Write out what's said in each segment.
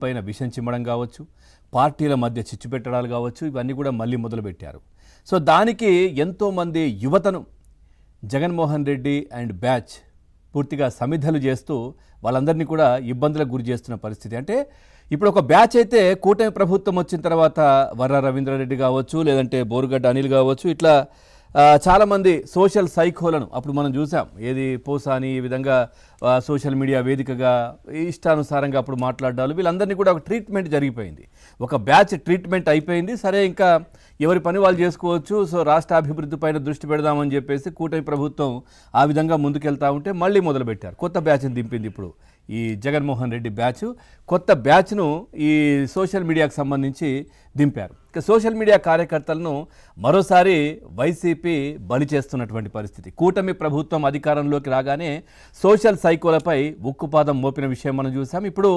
పైన విషం చిమ్మడం కావచ్చు, పార్టీల మధ్య చిచ్చు పెట్టడాలు కావచ్చు, ఇవన్నీ కూడా మళ్ళీ మొదలుపెట్టారు. సో దానికి ఎంతోమంది యువతను జగన్మోహన్ రెడ్డి అండ్ బ్యాచ్ పూర్తిగా సమిధలు చేస్తూ వాళ్ళందరినీ కూడా ఇబ్బందులకు గురి చేస్తున్న పరిస్థితి. అంటే ఇప్పుడు ఒక బ్యాచ్ అయితే కూటమి ప్రభుత్వం వచ్చిన తర్వాత వర్ర రవీంద్రారెడ్డి కావచ్చు, లేదంటే బోరుగడ్డ అనిల్ కావచ్చు, ఇట్లా చాలామంది సోషల్ సైకోలను అప్పుడు మనం చూసాం. ఏది పోసాని ఈ విధంగా సోషల్ మీడియా వేదికగా ఇష్టానుసారంగా అప్పుడు మాట్లాడాలి. వీళ్ళందరినీ కూడా ఒక ట్రీట్మెంట్ జరిగిపోయింది, ఒక బ్యాచ్ ట్రీట్మెంట్ అయిపోయింది. సరే ఇంకా ఎవరి పని వాళ్ళు చేసుకోవచ్చు, సో రాష్ట్ర అభివృద్ధి పైన దృష్టి పెడదామని చెప్పేసి కూటమి ప్రభుత్వం ఆ విధంగా ముందుకెళ్తా ఉంటే మళ్ళీ మొదలుపెట్టారు. కొత్త బ్యాచ్ని దింపింది ఇప్పుడు ఈ జగన్మోహన్ రెడ్డి బ్యాచ్. కొత్త బ్యాచ్ను ఈ సోషల్ మీడియాకు సంబంధించి దింపారు. ఇక సోషల్ మీడియా కార్యకర్తలను మరోసారి వైసీపీ బలి చేస్తున్నటువంటి పరిస్థితి. కూటమి ప్రభుత్వం అధికారంలోకి రాగానే సోషల్ సైకోలపై ఉక్కుపాదం మోపిన విషయం మనం చూసాం. ఇప్పుడు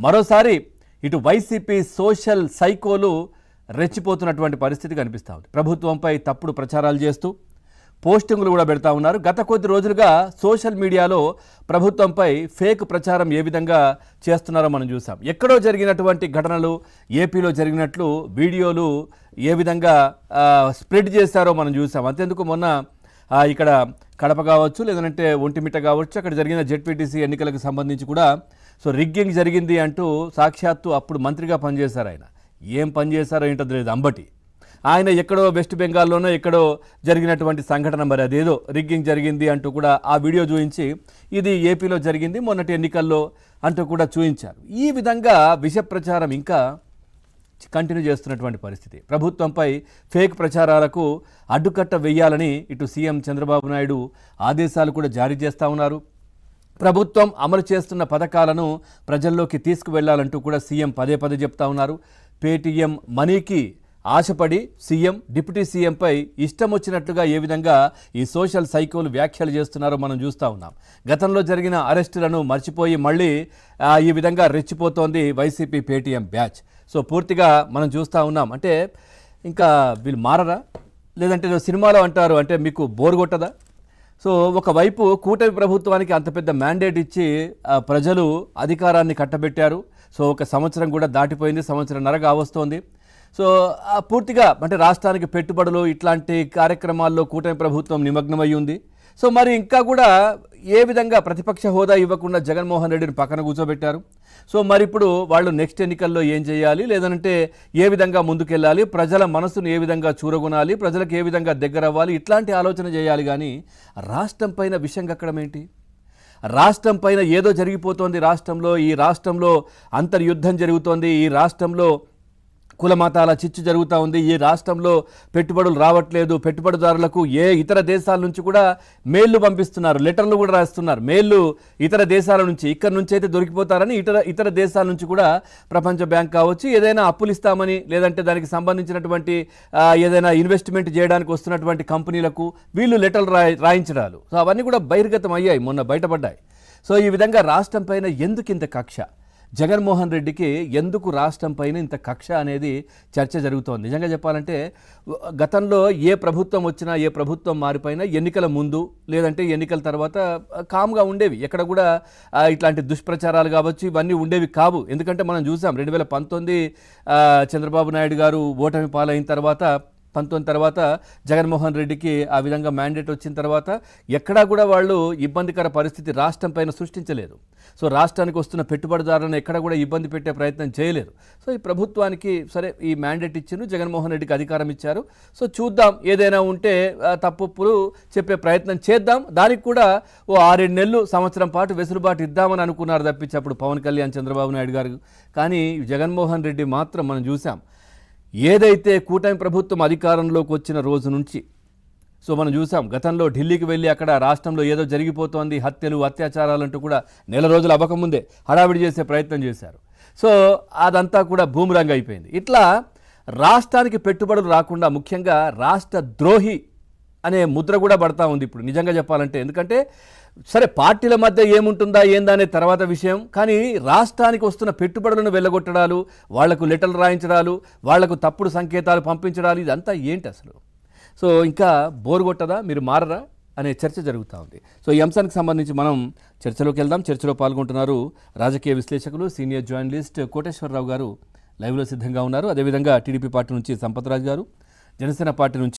మరోసారి ఇటు వైసీపీ సోషల్ సైకోలు రెచ్చిపోతున్నటువంటి పరిస్థితి కనిపిస్తూ ఉంది. ప్రభుత్వంపై తప్పుడు ప్రచారాలు చేస్తూ పోస్టింగులు కూడా పెడతా ఉన్నారు. గత కొద్ది రోజులుగా సోషల్ మీడియాలో ప్రభుత్వంపై ఫేక్ ప్రచారం ఏ విధంగా చేస్తున్నారో మనం చూసాం. ఎక్కడో జరిగినటువంటి ఘటనలు ఏపీలో జరిగినట్లు వీడియోలు ఏ విధంగా స్ప్రెడ్ చేశారో మనం చూసాం. అంతేందుకు మొన్న ఇక్కడ కడప కావచ్చు, లేదంటే ఒంటిమిట్ట కావచ్చు, అక్కడ జరిగిన జెడ్పీటీసీ ఎన్నికలకు సంబంధించి కూడా సో రిగ్గింగ్ జరిగింది అంటూ సాక్షాత్తు అప్పుడు మంత్రిగా పనిచేశారు ఆయన. ఏం పనిచేశారో ఏంటో తెలియదు. అంబటి ఆయన ఎక్కడో వెస్ట్ బెంగాల్లోనో ఎక్కడో జరిగినటువంటి సంఘటన, మరి అదేదో రిగ్గింగ్ జరిగింది అంటూ కూడా ఆ వీడియో చూపించి ఇది ఏపీలో జరిగింది మొన్నటి ఎన్నికల్లో అంటూ కూడా చూపించారు. ఈ విధంగా విష ప్రచారం ఇంకా కంటిన్యూ చేస్తున్నటువంటి పరిస్థితి. ప్రభుత్వంపై ఫేక్ ప్రచారాలకు అడ్డుకట్ట వేయాలని ఇటు సీఎం చంద్రబాబు నాయుడు ఆదేశాలు కూడా జారీ చేస్తూ ఉన్నారు. ప్రభుత్వం అమలు చేస్తున్న పథకాలను ప్రజల్లోకి తీసుకువెళ్లాలంటూ కూడా సీఎం పదే పదే చెప్తా ఉన్నారు. పేటీఎం మనీకి ఆశపడి సీఎం డిప్యూటీ సీఎంపై ఇష్టం వచ్చినట్లుగా ఏ విధంగా ఈ సోషల్ సైకోలు వ్యాఖ్యలు చేస్తున్నారో మనం చూస్తూ ఉన్నాం. గతంలో జరిగిన అరెస్టులను మర్చిపోయి మళ్ళీ ఈ విధంగా రెచ్చిపోతోంది వైసీపీ పేటీఎం బ్యాచ్. సో పూర్తిగా మనం చూస్తూ ఉన్నాం. అంటే ఇంకా వీళ్ళు మారరా, లేదంటే సినిమాలో అంటారు అంటే మీకు బోర్ కొట్టదా? సో ఒకవైపు కూటమి ప్రభుత్వానికి అంత పెద్ద మ్యాండేట్ ఇచ్చి ప్రజలు అధికారాన్ని కట్టబెట్టారు. సో ఒక సంవత్సరం కూడా దాటిపోయింది, సంవత్సరంన్నర కావస్తోంది. సో పూర్తిగా అంటే రాష్ట్రానికి పెట్టుబడులు ఇట్లాంటి కార్యక్రమాల్లో కూటమి ప్రభుత్వం నిమగ్నమై ఉంది. సో మరి ఇంకా కూడా ఏ విధంగా ప్రతిపక్ష హోదా ఇవ్వకుండా జగన్మోహన్ రెడ్డిని పక్కన కూర్చోబెట్టారు. సో మరి ఇప్పుడు వాళ్ళు నెక్స్ట్ ఎన్నికల్లో ఏం చేయాలి, లేదంటే ఏ విధంగా ముందుకెళ్ళాలి, ప్రజల మనసును ఏ విధంగా చూరగొనాలి, ప్రజలకు ఏ విధంగా దగ్గర అవ్వాలి, ఇట్లాంటి ఆలోచన చేయాలి. కానీ రాష్ట్రం పైన విషయం కక్కడం ఏంటి? రాష్ట్రం పైన ఏదో జరిగిపోతోంది. రాష్ట్రంలో ఈ రాష్ట్రంలో అంతర్యుద్ధం జరుగుతోంది. ఈ రాష్ట్రంలో కుల మతాల చిచ్చు జరుగుతూ ఉంది. ఈ రాష్ట్రంలో పెట్టుబడులు రావట్లేదు. పెట్టుబడిదారులకు ఏ ఇతర దేశాల నుంచి కూడా మెయిల్లు పంపిస్తున్నారు, లెటర్లు కూడా రాస్తున్నారు. మెయిల్లు ఇతర దేశాల నుంచి, ఇక్కడ నుంచి అయితే దొరికిపోతారని ఇతర దేశాల నుంచి కూడా ప్రపంచ బ్యాంక్ కావచ్చు ఏదైనా అప్పులు ఇస్తామని, లేదంటే దానికి సంబంధించినటువంటి ఏదైనా ఇన్వెస్ట్మెంట్ చేయడానికి వస్తున్నటువంటి కంపెనీలకు వీళ్ళు లెటర్లు రాయించడాలు. సో అవన్నీ కూడా బహిర్గతం అయ్యాయి, మొన్న బయటపడ్డాయి. సో ఈ విధంగా రాష్ట్రం పైన ఎందుకు ఇంత కక్ష, జగన్మోహన్ రెడ్డికి ఎందుకు రాష్ట్రం పైన ఇంత కక్ష అనేది చర్చ జరుగుతోంది. నిజంగా చెప్పాలంటే గతంలో ఏ ప్రభుత్వం వచ్చినా, ఏ ప్రభుత్వం మారిపోయినా ఎన్నికల ముందు లేదంటే ఎన్నికల తర్వాత కామ్గా ఉండేవి. ఎక్కడ కూడా ఇట్లాంటి దుష్ప్రచారాలు కావచ్చు ఇవన్నీ ఉండేవి కావు. ఎందుకంటే మనం చూసాం 2019 చంద్రబాబు నాయుడు గారు ఓటమి పాలైన తర్వాత 19 తర్వాత జగన్మోహన్ రెడ్డికి ఆ విధంగా మ్యాండేట్ వచ్చిన తర్వాత ఎక్కడా కూడా వాళ్ళు ఇబ్బందికర పరిస్థితి రాష్ట్రం పైన సృష్టించలేదు. సో రాష్ట్రానికి వస్తున్న పెట్టుబడిదారులను ఎక్కడ కూడా ఇబ్బంది పెట్టే ప్రయత్నం చేయలేరు. సో ఈ ప్రభుత్వానికి సరే ఈ మ్యాండేట్ ఇచ్చారు, జగన్మోహన్ రెడ్డికి అధికారం ఇచ్చారు. సో చూద్దాం, ఏదైనా ఉంటే తప్పులు చెప్పే ప్రయత్నం చేద్దాం, దానికి కూడా ఓ 6-7 నెలలు సంవత్సరం పాటు వెసులుబాటు ఇద్దామని అనుకున్నారు తప్పించి అప్పుడు పవన్ కళ్యాణ్ చంద్రబాబు నాయుడు గారు. కానీ జగన్మోహన్ రెడ్డి మాత్రం మనం చూసాం, ఏదైతే కూటమి ప్రభుత్వం అధికారంలోకి వచ్చిన రోజు నుంచి సో మనం చూసాం గతంలో ఢిల్లీకి వెళ్ళి అక్కడ రాష్ట్రంలో ఏదో జరిగిపోతోంది, హత్యలు అత్యాచారాలంటూ కూడా నెల రోజులు అవ్వకముందే హడావిడి చేసే ప్రయత్నం చేశారు. సో అదంతా కూడా బూమరాంగ్ అయిపోయింది. ఇట్లా రాష్ట్రానికి పెట్టుబడులు రాకుండా ముఖ్యంగా రాష్ట్ర ద్రోహి అనే ముద్ర కూడా పడతా ఉంది ఇప్పుడు నిజంగా చెప్పాలంటే. ఎందుకంటే సరే పార్టీల మధ్య ఏముంటుందా ఏందా అనే తర్వాత విషయం, కానీ రాష్ట్రానికి వస్తున్న పెట్టుబడులను వెళ్ళగొట్టడాలు, వాళ్లకు లెటర్లు రాయించడాలు, వాళ్లకు తప్పుడు సంకేతాలు పంపించడాలు, ఇదంతా ఏంటి అసలు? సో ఇంకా బోర్ కొట్టదా? మీరు మారరా? అనే చర్చ జరుగుతూ ఉంది. సో ఈ అంశానికి సంబంధించి మనం చర్చలోకి వెళ్దాం. చర్చలో పాల్గొంటున్నారు రాజకీయ విశ్లేషకులు సీనియర్ జర్నలిస్ట్ కోటేశ్వరరావు గారు లైవ్లో సిద్ధంగా ఉన్నారు. అదేవిధంగా టీడీపీ పార్టీ నుంచి సంపత్రాజ్ గారు, జనసేన పార్టీ నుంచి